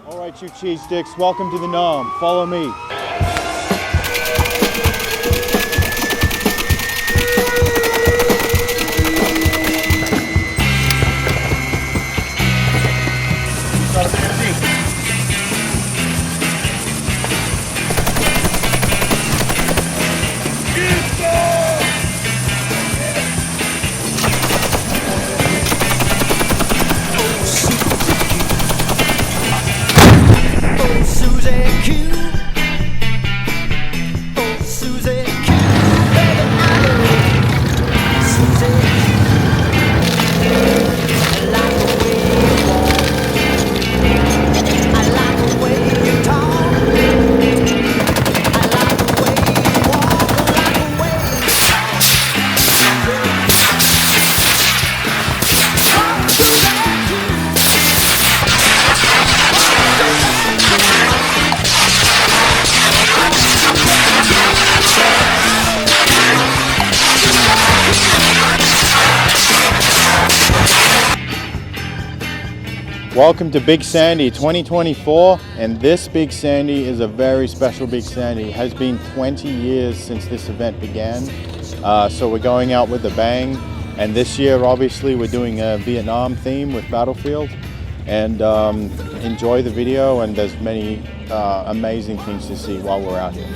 All right, you cheese sticks, welcome to the Gnome. Follow me. Welcome to Big Sandy 2024, and this Big Sandy is a very special Big Sandy. It has been 20 years since this event began, so we're going out with a bang. And this year, obviously, we're doing a Vietnam theme with Battlefield. And enjoy the video, and there's many amazing things to see while we're out here.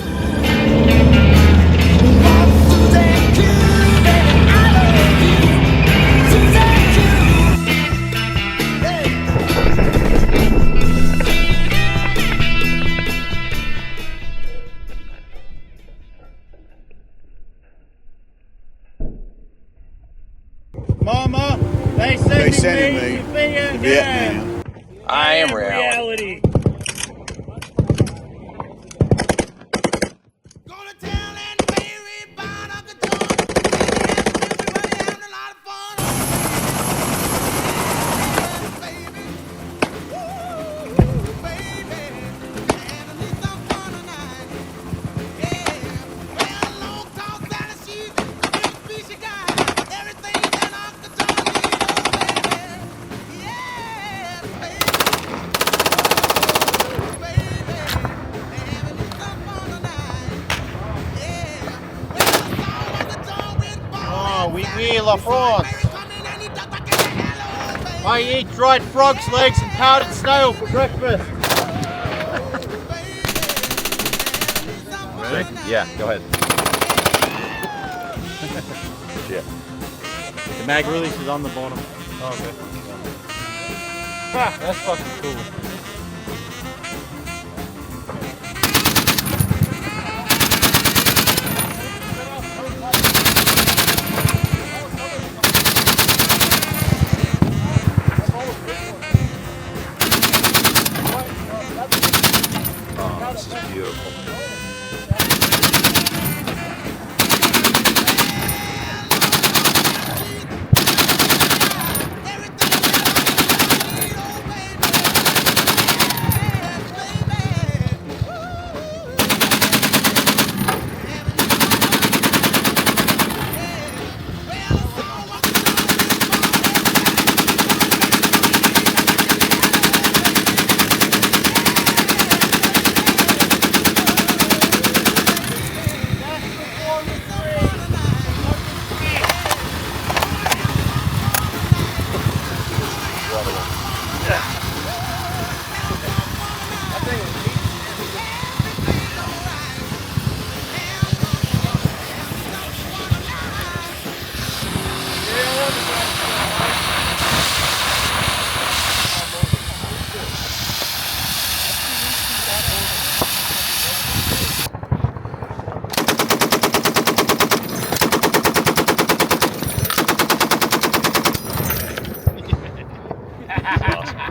Mama, they sending me to Vietnam. I am reality. Oui, la France. I eat dried frog's legs and powdered snail for breakfast. Really? Yeah, go ahead. Yeah. The mag release is on the bottom. Oh, okay. Ah, that's fucking cool. This is beautiful.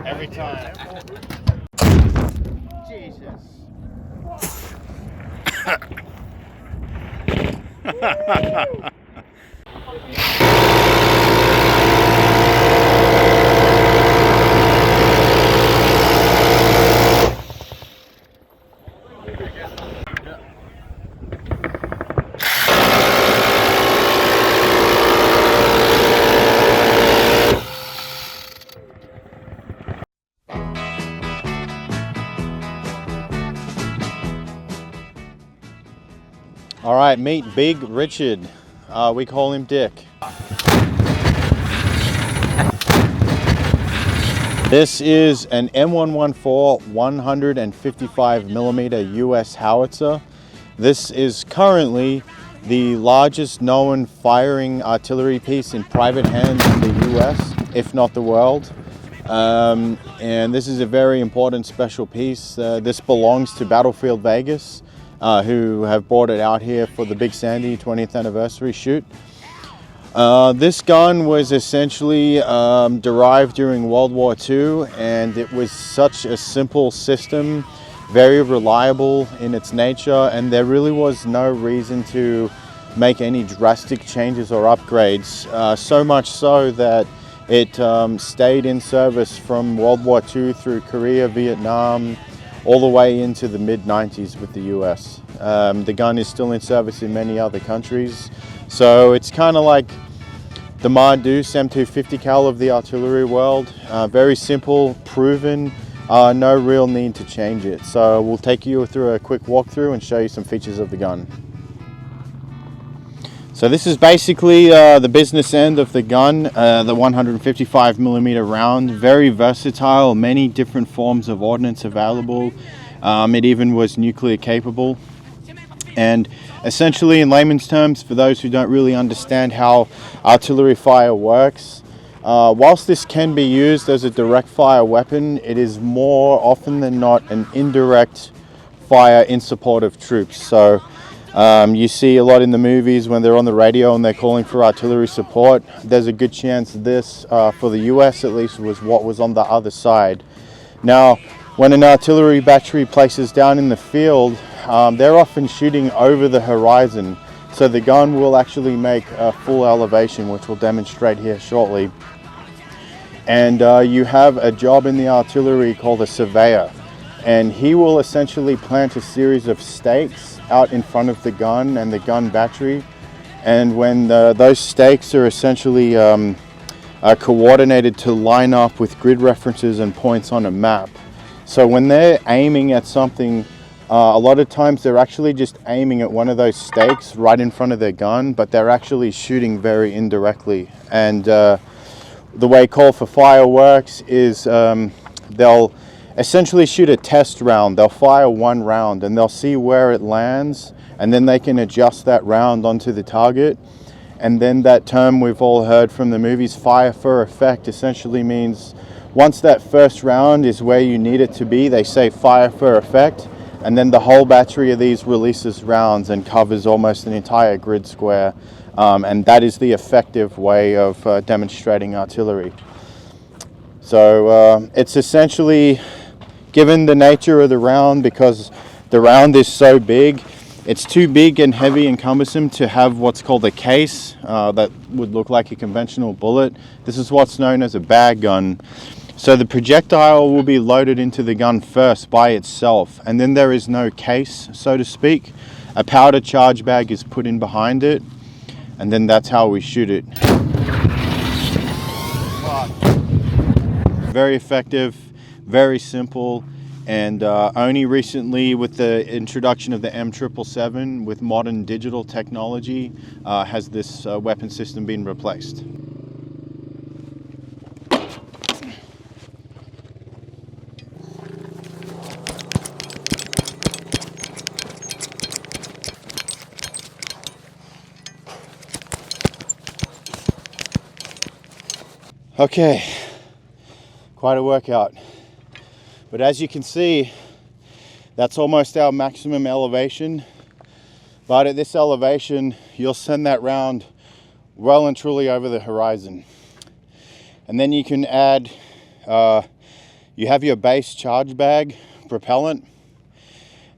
Every time. Jesus. All right, meet Big Richard. We call him Dick. This is an M114 155mm US howitzer. This is currently the largest known firing artillery piece in private hands in the US, if not the world. And this is a very important special piece. This belongs to Battlefield Vegas, who have brought it out here for the Big Sandy 20th anniversary shoot. This gun was essentially derived during World War II, and it was such a simple system, very reliable in its nature, and there really was no reason to make any drastic changes or upgrades. So much so that it stayed in service from World War II through Korea, Vietnam, all the way into the mid-90s with the US. The gun is still in service in many other countries. So it's kind of like the Mar-Deuce M250 cal of the artillery world. Very simple, proven, no real need to change it. So we'll take you through a quick walkthrough and show you some features of the gun. So this is basically the business end of the gun, the 155mm round. Very versatile, many different forms of ordnance available. It even was nuclear capable. And essentially, in layman's terms, for those who don't really understand how artillery fire works, whilst this can be used as a direct fire weapon, it is more often than not an indirect fire in support of troops. So you see a lot in the movies when they're on the radio and they're calling for artillery support. There's a good chance this, for the US at least, was what was on the other side. Now, when an artillery battery places down in the field, they're often shooting over the horizon. So the gun will actually make a full elevation, which we'll demonstrate here shortly. And you have a job in the artillery called a surveyor. And he will essentially plant a series of stakes out in front of the gun and the gun battery. And when those stakes are essentially coordinated to line up with grid references and points on a map. So when they're aiming at something, a lot of times they're actually just aiming at one of those stakes right in front of their gun, but they're actually shooting very indirectly. And the way call for fire works is they'll essentially shoot a test round. They'll fire one round and they'll see where it lands, and then they can adjust that round onto the target. And then that term we've all heard from the movies, fire for effect, essentially means once that first round is where you need it to be, they say fire for effect, and then the whole battery of these releases rounds and covers almost an entire grid square. And that is the effective way of demonstrating artillery. So it's essentially, given the nature of the round, because the round is so big, it's too big and heavy and cumbersome to have what's called a case that would look like a conventional bullet. This is what's known as a bag gun. So the projectile will be loaded into the gun first by itself, and then there is no case, so to speak. A powder charge bag is put in behind it, and then that's how we shoot it. Very effective, very simple, and only recently with the introduction of the M777 with modern digital technology has this weapon system been replaced. Okay, quite a workout. But as you can see, that's almost our maximum elevation. But at this elevation, you'll send that round well and truly over the horizon. And then you can add, you have your base charge bag propellant,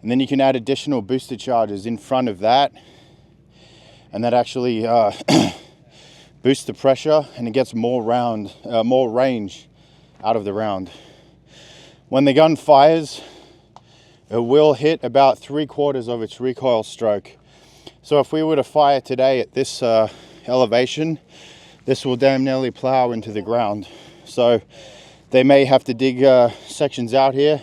and then you can add additional booster charges in front of that. And that actually boosts the pressure, and it gets more range out of the round. When the gun fires, it will hit about 3/4 of its recoil stroke. So if we were to fire today at this elevation, this will damn nearly plow into the ground. So they may have to dig sections out here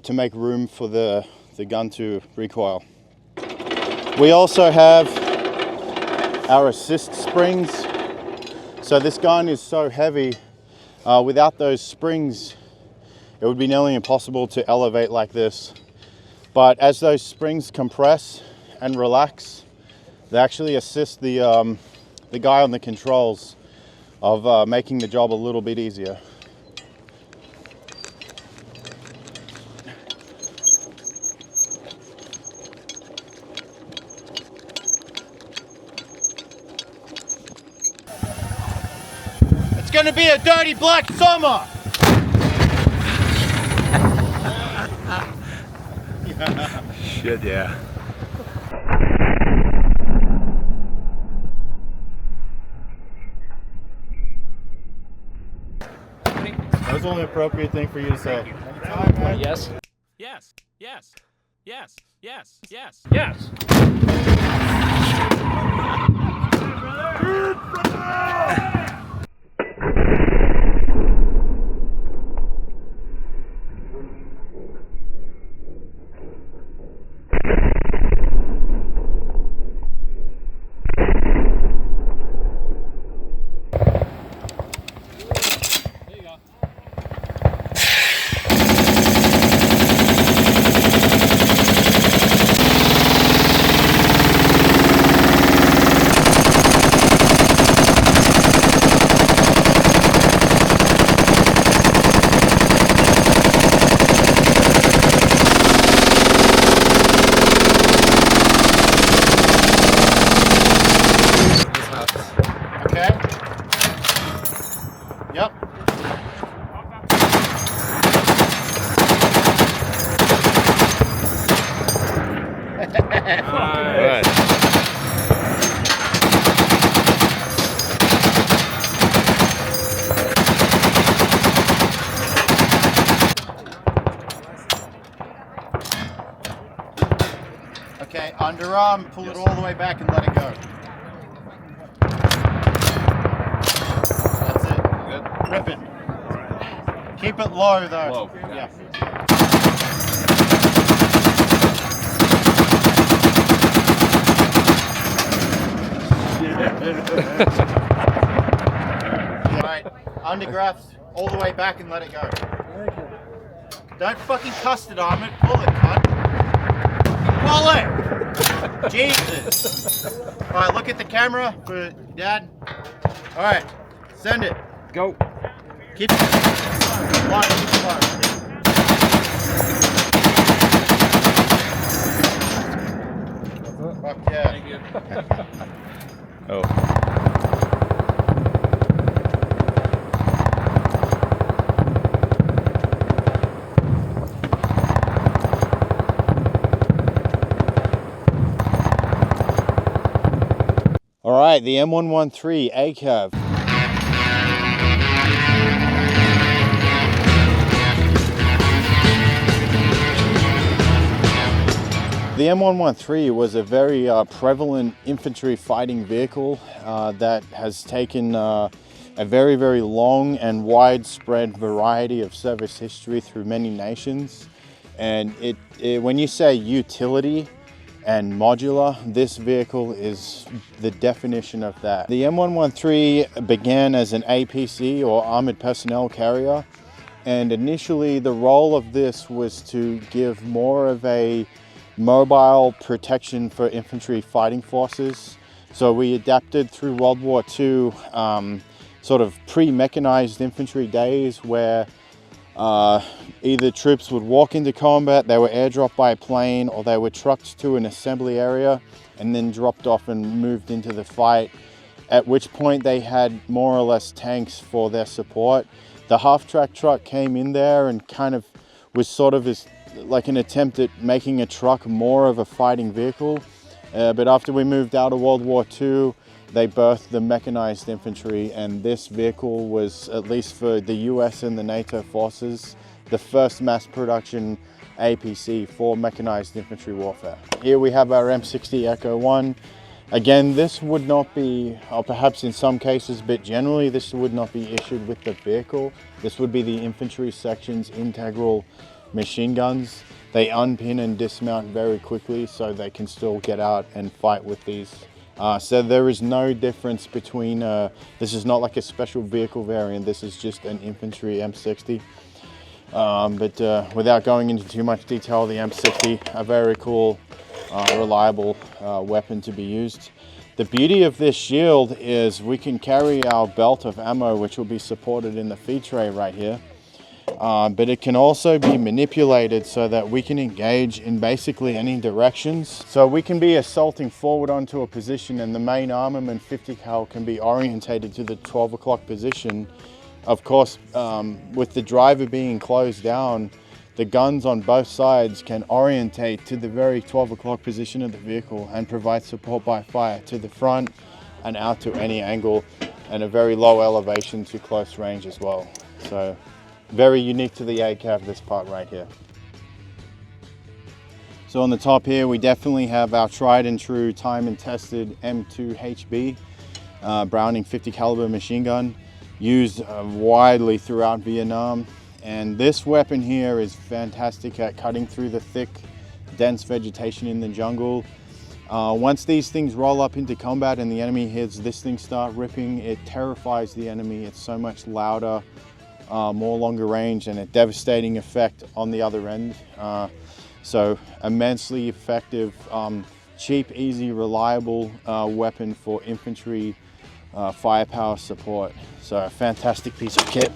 to make room for the gun to recoil. We also have our assist springs. So this gun is so heavy, without those springs, it would be nearly impossible to elevate like this. But as those springs compress and relax, they actually assist the guy on the controls of making the job a little bit easier. It's gonna be a dirty black summer! Shit, yeah. That was the only appropriate thing for you to say. Yes. Yes. Yes. Yes. Yes. Yes. Yes. Okay? Yep. Good. Okay, underarm, pull it all the way back and let it go. That's it. Good. Rip it. Keep it low though. Low. Yeah. Alright, undergrafts all the way back and let it go. Don't fucking custard arm it, pull it, cunt. Pull it! Jesus! Alright, look at the camera for Dad. Alright, send it. Go. Keep it slow, keep it slow. Fuck yeah. Thank you. Oh. All right, the M113 ACAV. The M113 was a very prevalent infantry fighting vehicle that has taken a very, very long and widespread variety of service history through many nations. And when you say utility and modular, this vehicle is the definition of that. The M113 began as an APC or armored personnel carrier, and initially the role of this was to give more of a mobile protection for infantry fighting forces. So we adapted through World War II sort of pre-mechanized infantry days where either troops would walk into combat, they were airdropped by a plane, or they were trucked to an assembly area and then dropped off and moved into the fight, at which point they had more or less tanks for their support. The half-track truck came in there and kind of was sort of like an attempt at making a truck more of a fighting vehicle. But after we moved out of World War II, they birthed the mechanized infantry, and this vehicle was, at least for the US and the NATO forces, the first mass production APC for mechanized infantry warfare. Here we have our M60A1. Again, this would not be, or perhaps in some cases, but generally this would not be issued with the vehicle. This would be the infantry section's integral machine guns. They unpin and dismount very quickly, so they can still get out and fight with these. So there is no difference between, this is not like a special vehicle variant, this is just an infantry M60. But without going into too much detail, the M60, a very cool, reliable weapon to be used. The beauty of this shield is we can carry our belt of ammo, which will be supported in the feed tray right here. But it can also be manipulated so that we can engage in basically any directions. So we can be assaulting forward onto a position, and the main armament 50 cal can be orientated to the 12 o'clock position. Of course, with the driver being closed down, the guns on both sides can orientate to the very 12 o'clock position of the vehicle and provide support by fire to the front and out to any angle, and a very low elevation to close range as well. So very unique to the ACAV, this part right here. So on the top here, we definitely have our tried and true, time and tested M2HB Browning 50 caliber machine gun, used widely throughout Vietnam. And this weapon here is fantastic at cutting through the thick, dense vegetation in the jungle. Once these things roll up into combat and the enemy hears this thing start ripping, it terrifies the enemy. It's so much louder, more longer range, and a devastating effect on the other end. So immensely effective, cheap, easy, reliable weapon for infantry firepower support. So a fantastic piece of kit.